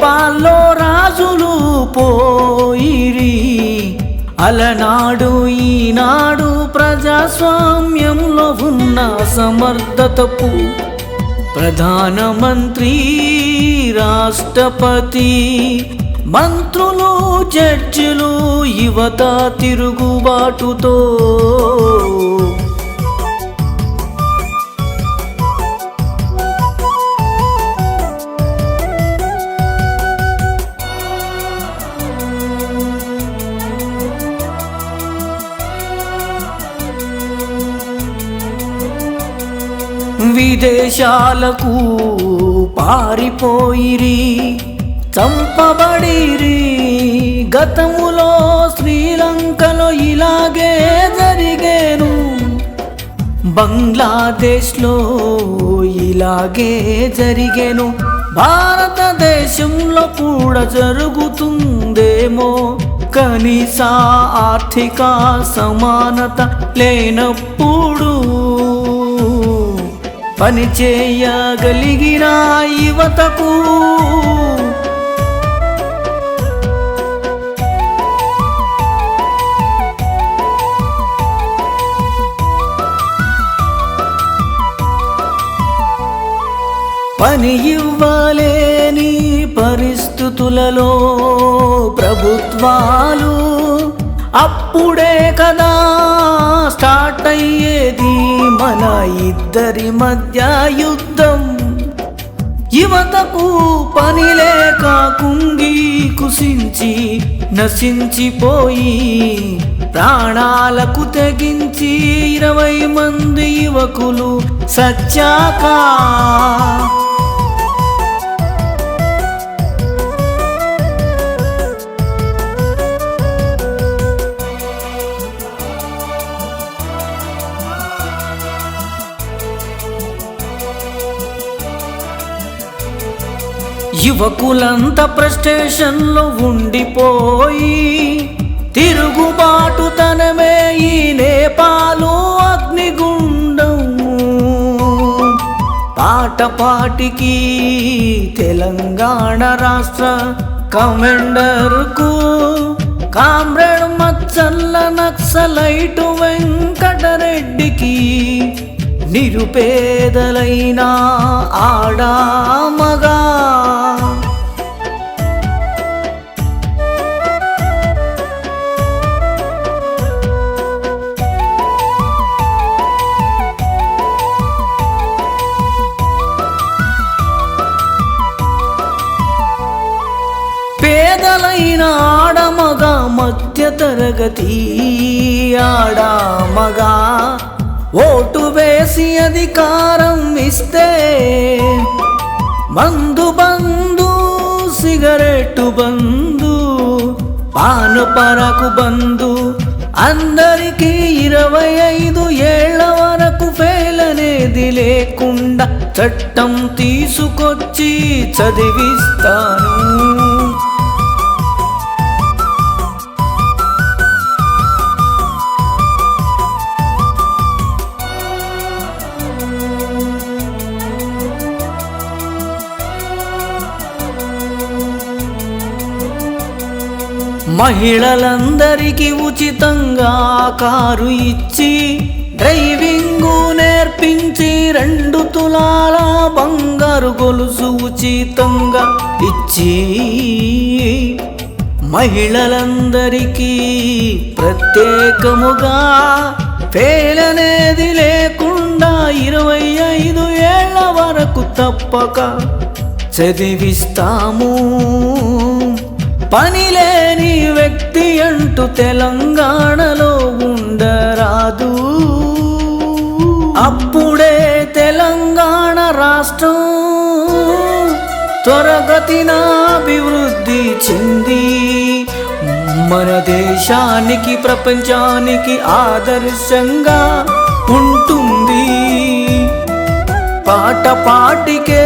నేపాల్లో రాజులు పోయిరి, అలనాడు ఈనాడు ప్రజాస్వామ్యంలో ఉన్న సమర్థతపు ప్రధానమంత్రి, రాష్ట్రపతి, మంత్రులు, జడ్జిలు, యువత తిరుగుబాటుతో విదేశాలకు పారిపోయిరి, చంపబడిరి. గతములో శ్రీలంకలో ఇలాగే జరిగేను, బంగ్లాదేశ్లో ఇలాగే జరిగేను, భారతదేశంలో కూడా జరుగుతుందేమో. కనీస ఆర్థిక సమానత లేనప్పుడు పని చేయగలిగిన యువతకు పని ఇవ్వలేని పరిస్థితులలో ప్రభుత్వాలు అప్పుడే కదా స్టార్ట్ అయ్యేది మన ఇద్దరి మధ్య యుద్ధం. యువతకు పని లేక కుంగి కుసించి నశించిపోయి ప్రాణాలకు తెగించి 20 మంది యువకులు సచ్చాక యువకులంతా ఫ్రస్ట్రేషన్లో ఉండిపోయి తిరుగుబాటు తనమే ఈ నేపాలు అగ్నిగుండం. పాటపాటికి తెలంగాణ రాష్ట్ర కమాండర్కు కామ్రేడ్ మచ్చల్ల నక్సలైటు వెంకటరెడ్డికి నిరుపేదలైన ఆడా మగా పేదలైన ఆడమగ మధ్య తరగతి ఆడమగా ఓటు వేసి అధికారం ఇస్తే మందు బందు, సిగరెట్టు బందు, పాను పరకు బందు, అందరికీ 25 ఏళ్ల వరకు ఫెయిల్ అనేది లేకుండా చట్టం తీసుకొచ్చి చదివిస్తాను. మహిళలందరికీ ఉచితంగా కారు ఇచ్చి డ్రైవింగు నేర్పించి 2 తులాల బంగారు గొలుసు ఉచితంగా ఇచ్చి మహిళలందరికీ ప్రత్యేకముగా ఫెయిల్ అనేది లేకుండా 25 ఏళ్ల వరకు తప్పక చదివిస్తాము. పని లేని వ్యక్తి అంటూ తెలంగాణలో ఉండరాదు. అప్పుడే తెలంగాణ రాష్ట్రం త్వరగతిన అభివృద్ధి చెంది మన దేశానికి ప్రపంచానికి ఆదర్శంగా ఉంటుంది. పాటపాటికే